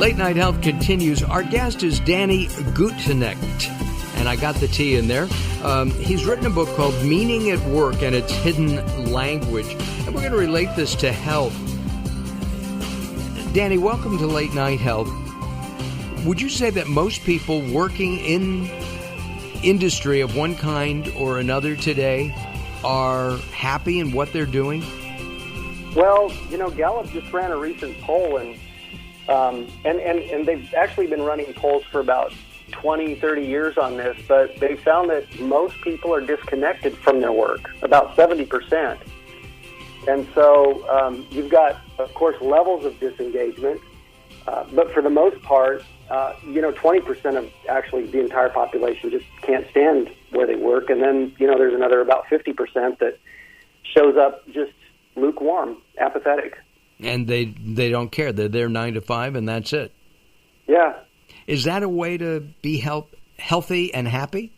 Late Night Health continues. Our guest is Danny Gutknecht, and I got the T in there. He's written a book called Meaning at Work and Its Hidden Language, and we're going to relate this to health. Danny, welcome to Late Night Health. Would you say that most people working in industry of one kind or another today are happy in what they're doing? Well, Gallup just ran a recent poll, and they've actually been running polls for about 20, 30 years on this, but they found that most people are disconnected from their work, about 70%. And so you've got, of course, levels of disengagement, but for the most part, 20% of actually the entire population just can't stand where they work, and then, there's another about 50% that shows up just lukewarm, apathetic. And they don't care. They're there 9 to 5, and that's it. Yeah. Is that a way to be healthy and happy?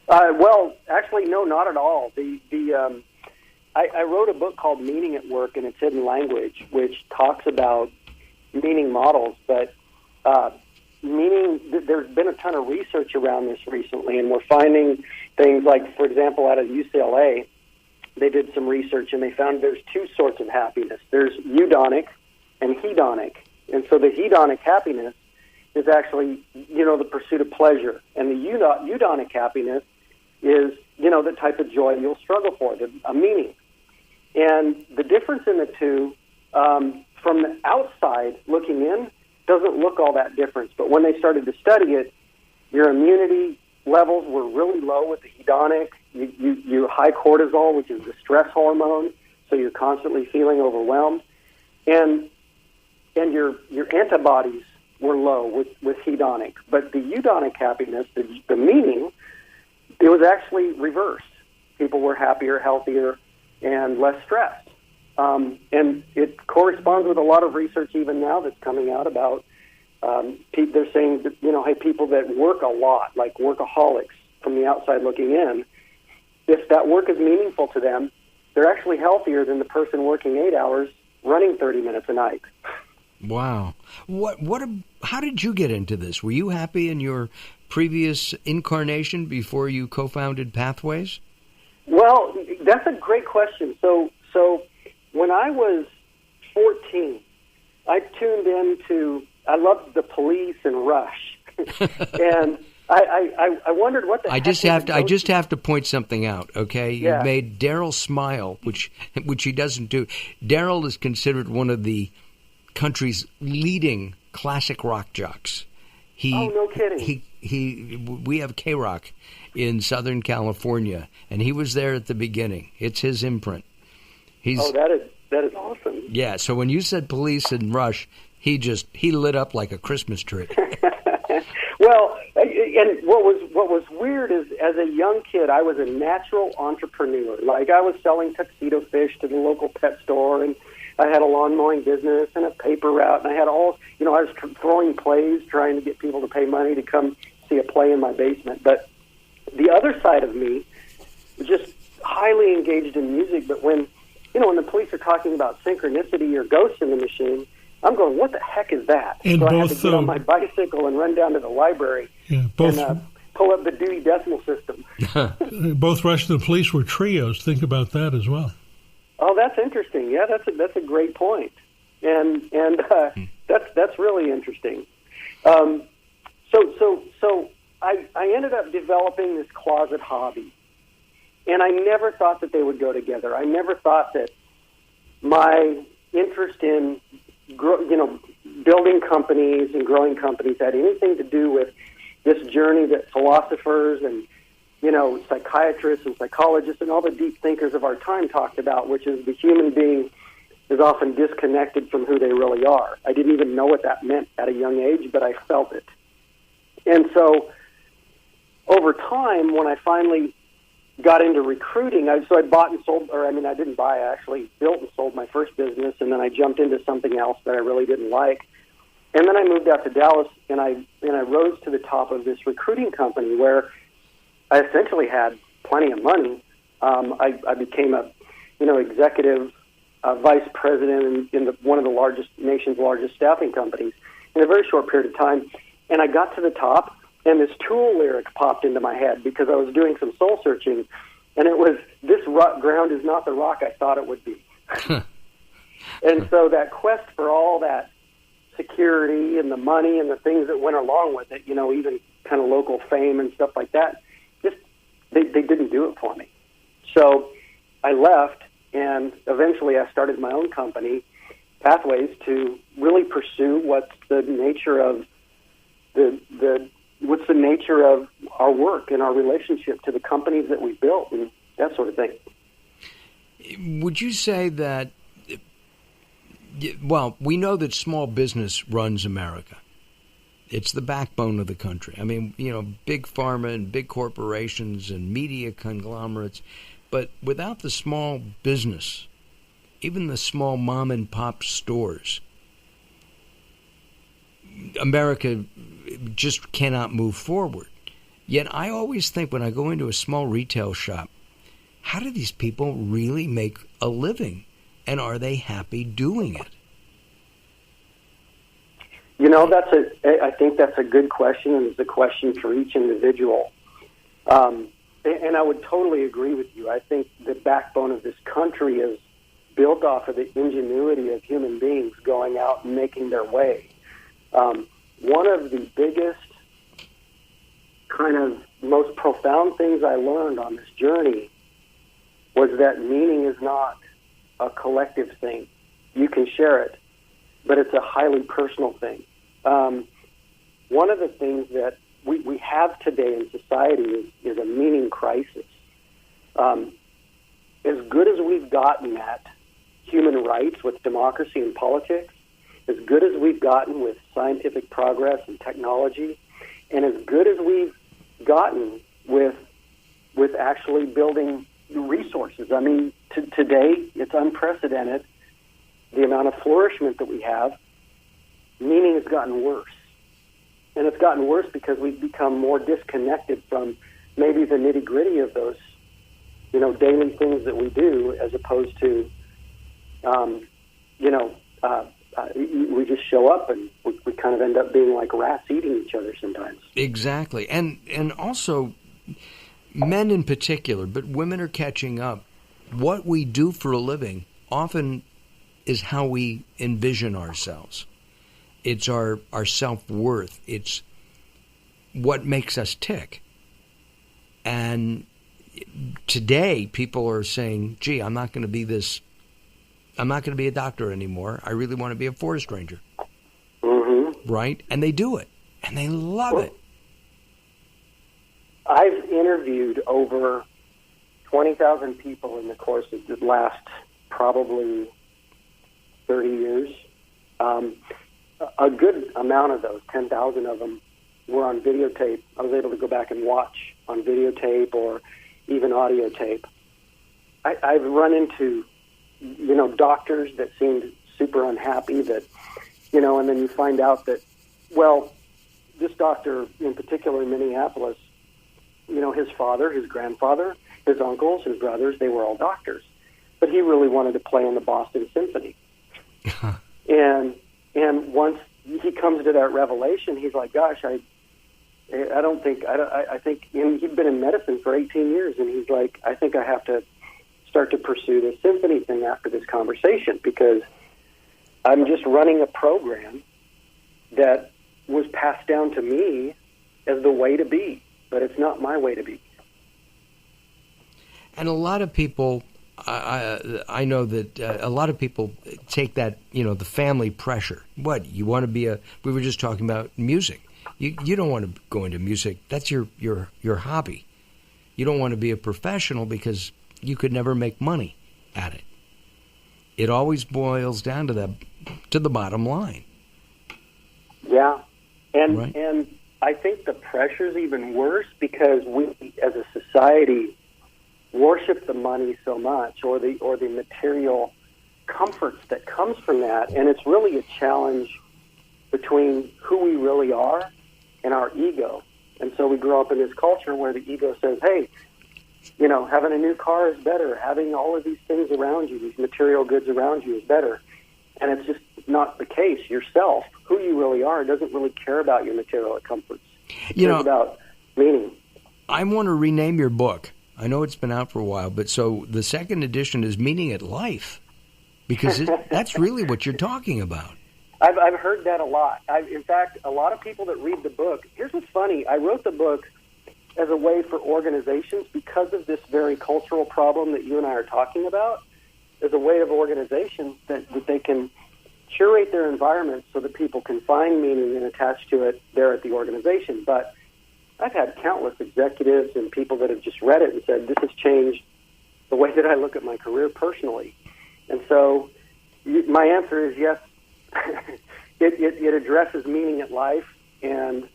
Well, actually, no, not at all. I wrote a book called Meaning at Work and Its Hidden Language, which talks about meaning models, but meaning, there's been a ton of research around this recently, and we're finding things like, for example, out of UCLA, they did some research, and they found there's two sorts of happiness. There's eudaunic and hedonic. And so the hedonic happiness is actually, the pursuit of pleasure. And the eudaunic happiness is, the type of joy you'll struggle for, a meaning. And the difference in the two, from the outside looking in, doesn't look all that different. But when they started to study it, your immunity levels were really low with the hedonic. You high cortisol, which is the stress hormone, so you're constantly feeling overwhelmed, and your antibodies were low with hedonic. But the eudaunic happiness, the meaning, it was actually reversed. People were happier, healthier, and less stressed. And it corresponds with a lot of research even now that's coming out about. They're saying that, hey, people that work a lot, like workaholics, from the outside looking in, if that work is meaningful to them, they're actually healthier than the person working 8 hours running 30 minutes a night. Wow. How did you get into this? Were you happy in your previous incarnation before you co-founded Pathways? Well, that's a great question. So when I was 14, I tuned into, I loved the Police and Rush. And I wondered what the I just have to point something out, okay? Yeah. You made Daryl smile, which he doesn't do. Daryl is considered one of the country's leading classic rock jocks. Oh, no kidding. We have K-Rock in Southern California, and he was there at the beginning. It's his imprint. That is awesome. Yeah, so when you said Police and Rush, he lit up like a Christmas tree. Well, and what was weird is, as a young kid, I was a natural entrepreneur. Like, I was selling tuxedo fish to the local pet store, and I had a lawn mowing business and a paper route, and I had all, I was throwing plays, trying to get people to pay money to come see a play in my basement. But the other side of me was just highly engaged in music. But when the police are talking about synchronicity or ghosts in the machine, I'm going, what the heck is that? And so I had to get on my bicycle and run down to the library and pull up the Dewey Decimal System. Both Rush and the Police were trios. Think about that as well. Oh, that's interesting. Yeah, that's a great point, and that's really interesting. So I ended up developing this closet hobby, and I never thought that they would go together. I never thought that my interest in building companies and growing companies had anything to do with this journey that philosophers and psychiatrists and psychologists and all the deep thinkers of our time talked about, which is the human being is often disconnected from who they really are. I didn't even know what that meant at a young age, but I felt it. And so over time, when I finally got into recruiting, I bought and sold, I didn't buy, I actually built and sold my first business, and then I jumped into something else that I really didn't like. And then I moved out to Dallas, and I rose to the top of this recruiting company where I essentially had plenty of money. I became a, executive vice president in one of the nation's largest staffing companies. in a very short period of time. And I got to the top, and this Tool lyric popped into my head because I was doing some soul searching, and it was, "This ground is not the rock I thought it would be." And so that quest for all that security and the money and the things that went along with it, even kind of local fame and stuff like that, just they didn't do it for me. So I left, and eventually I started my own company, Pathways, to really pursue what's the nature of what's the nature of our work and our relationship to the companies that we built and that sort of thing. Would you say that, well, we know that small business runs America. It's the backbone of the country. I mean, big pharma and big corporations and media conglomerates. But without the small business, even the small mom and pop stores, America just cannot move forward. Yet I always think when I go into a small retail shop, how do these people really make a living? And are they happy doing it? I think that's a good question, and it's a question for each individual. And I would totally agree with you. I think the backbone of this country is built off of the ingenuity of human beings going out and making their way. One of the biggest, kind of most profound things I learned on this journey was that meaning is not a collective thing. You can share it, but it's a highly personal thing. One of the things that we have today in society is a meaning crisis. As good as we've gotten at human rights with democracy and politics, as good as we've gotten with scientific progress and technology, and as good as we've gotten with actually building resources. I mean, today it's unprecedented, the amount of flourishment that we have. Meaning has gotten worse. And it's gotten worse because we've become more disconnected from maybe the nitty-gritty of those, daily things that we do, as opposed to, we just show up and we kind of end up being like rats eating each other sometimes. Exactly. And also, men in particular, but women are catching up. What we do for a living often is how we envision ourselves. It's our self-worth. It's what makes us tick. And today, people are saying, gee, I'm not going to be a doctor anymore. I really want to be a forest ranger. Mm-hmm. Right? And they do it. And they love it. I've interviewed over 20,000 people in the course of the last probably 30 years. A good amount of those, 10,000 of them, were on videotape. I was able to go back and watch on videotape or even audio tape. I've run into, doctors that seemed super unhappy that, and then you find out that, well, this doctor in particular in Minneapolis, his father, his grandfather, his uncles, his brothers, they were all doctors. But he really wanted to play in the Boston Symphony. And once he comes to that revelation, he's like, gosh, I think he'd been in medicine for 18 years, and he's like, I think I have to start to pursue this symphony thing after this conversation, because I'm just running a program that was passed down to me as the way to be, but it's not my way to be. And a lot of people, I know that a lot of people take that, the family pressure. What, you want to be we were just talking about music. You don't want to go into music. That's your hobby. You don't want to be a professional because you could never make money at it. It always boils down to the bottom line. Yeah. And right? And I think the pressure's even worse because we as a society worship the money so much, or the material comforts that comes from that, and it's really a challenge between who we really are and our ego. And so we grow up in this culture where the ego says, hey, having a new car is better, having all of these things around you, these material goods around you is better. And it's just not the case. Yourself, who you really are, doesn't really care about your material comforts. It's about meaning. I want to rename your book. I know it's been out for a while, but so the second edition is Meaning at Life, because that's really what you're talking about. I've heard that a lot. In fact, a lot of people that read the book, here's what's funny. I wrote the book as a way for organizations, because of this very cultural problem that you and I are talking about, as a way of organizations that they can curate their environment so that people can find meaning and attach to it there at the organization. But I've had countless executives and people that have just read it and said, this has changed the way that I look at my career personally. And so my answer is yes, it addresses meaning at life, and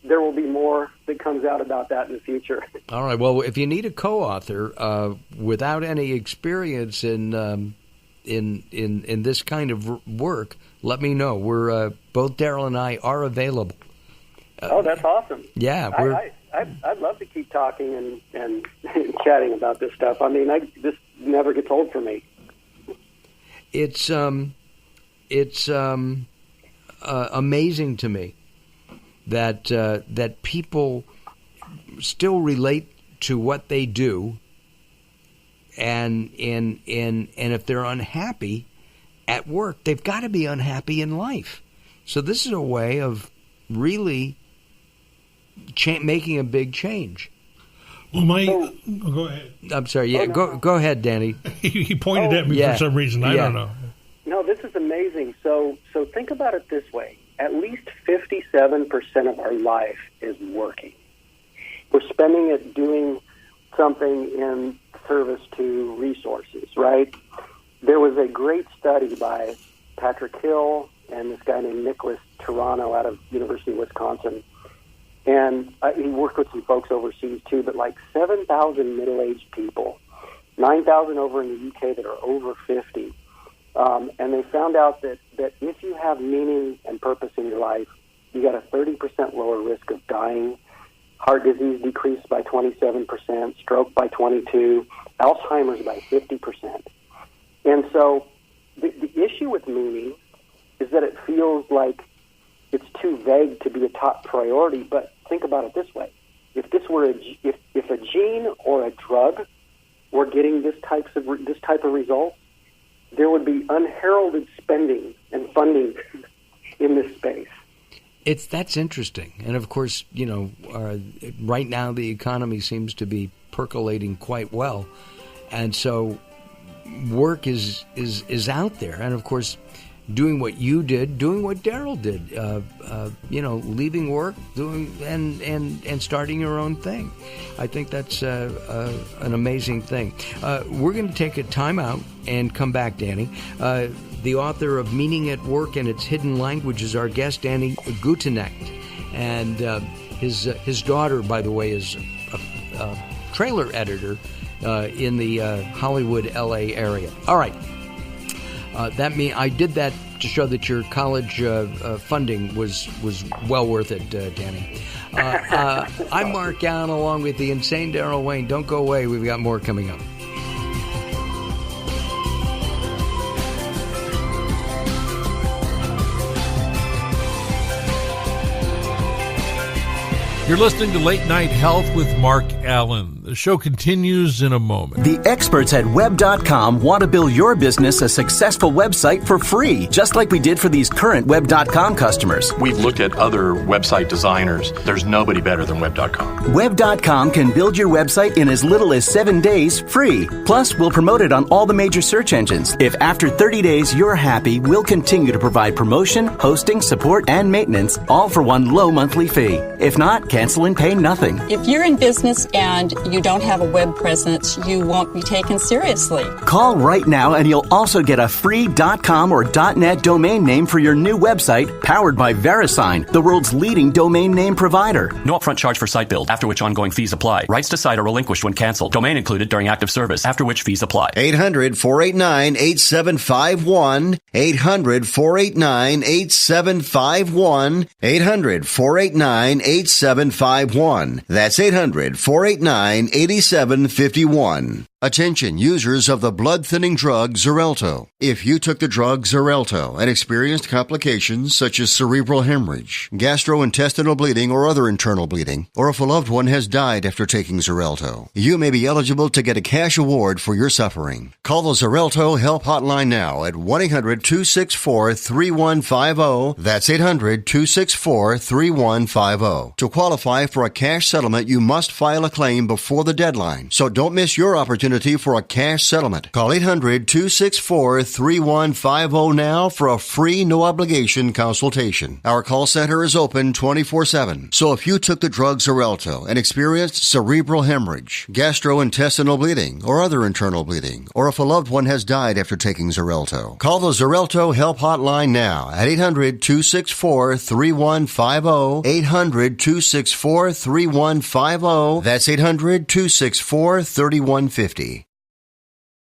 there will be more that comes out about that in the future. All right. Well, if you need a co-author without any experience in this kind of work, let me know. We're both Daryl and I are available. Oh, that's awesome. Yeah, I'd love to keep talking and chatting about this stuff. I mean, this never gets old for me. It's amazing to me that people still relate to what they do, and if they're unhappy at work, they've got to be unhappy in life. So this is a way of really making a big change. Well, go ahead. I'm sorry. Yeah, go ahead, Danny. He pointed at me for some reason. I don't know. No, this is amazing. So think about it this way. At least 57% of our life is working. We're spending it doing something in service to resources, right? There was a great study by Patrick Hill and this guy named Nicholas Turano out of University of Wisconsin. And he worked with some folks overseas too, but like 7,000 middle-aged people, 9,000 over in the UK that are over 50. And they found out that if you have meaning and purpose in your life, you got a 30% lower risk of dying, heart disease decreased by 27%, stroke by 22%, Alzheimer's by 50%. And so the issue with meaning is that it feels like it's too vague to be a top priority. But think about it this way: if this were if a gene or a drug were getting this type of result, there would be unheralded spending and funding in this space. That's interesting, and of course, right now the economy seems to be percolating quite well, and so work is out there, and of course, doing what you did, doing what Daryl did, leaving work, doing and starting your own thing. I think that's an amazing thing. We're going to take a time out and come back, Danny. The author of Meaning at Work and Its Hidden Language is our guest, Danny Gutknecht. And his daughter, by the way, is a trailer editor in the Hollywood, L.A. area. All right. That means I did that to show that your college funding was well worth it, Danny. I'm Mark Alyn, along with the insane Daryl Wayne. Don't go away. We've got more coming up. You're listening to Late Night Health with Mark Alyn. The show continues in a moment. The experts at Web.com want to build your business a successful website for free, just like we did for these current Web.com customers. We've looked at other website designers. There's nobody better than Web.com. Web.com can build your website in as little as 7 days free. Plus, we'll promote it on all the major search engines. If after 30 days you're happy, we'll continue to provide promotion, hosting, support, and maintenance, all for one low monthly fee. If not, cancel and pay nothing. If you're in business and you don't have a web presence, you won't be taken seriously. Call right now and you'll also get a free .com or .net domain name for your new website, powered by VeriSign, the world's leading domain name provider. No upfront charge for site build, after which ongoing fees apply. Rights to site are relinquished when canceled. Domain included during active service, after which fees apply. 800-489-8751. 800-489-8751. 800-489-8751. That's 800-489-8751. Attention users of the blood-thinning drug Xarelto. If you took the drug Xarelto and experienced complications such as cerebral hemorrhage, gastrointestinal bleeding or other internal bleeding, or if a loved one has died after taking Xarelto, you may be eligible to get a cash award for your suffering. Call the Xarelto Help Hotline now at 1-800-264-3150. That's 800-264-3150. To qualify for a cash settlement, you must file a claim before the deadline, so don't miss your opportunity for a cash settlement. Call 800-264-3150 now for a free, no-obligation consultation. Our call center is open 24/7. So if you took the drug Xarelto and experienced cerebral hemorrhage, gastrointestinal bleeding, or other internal bleeding, or if a loved one has died after taking Xarelto, call the Xarelto Help Hotline now at 800-264-3150. 800-264-3150. That's 800-264-3150.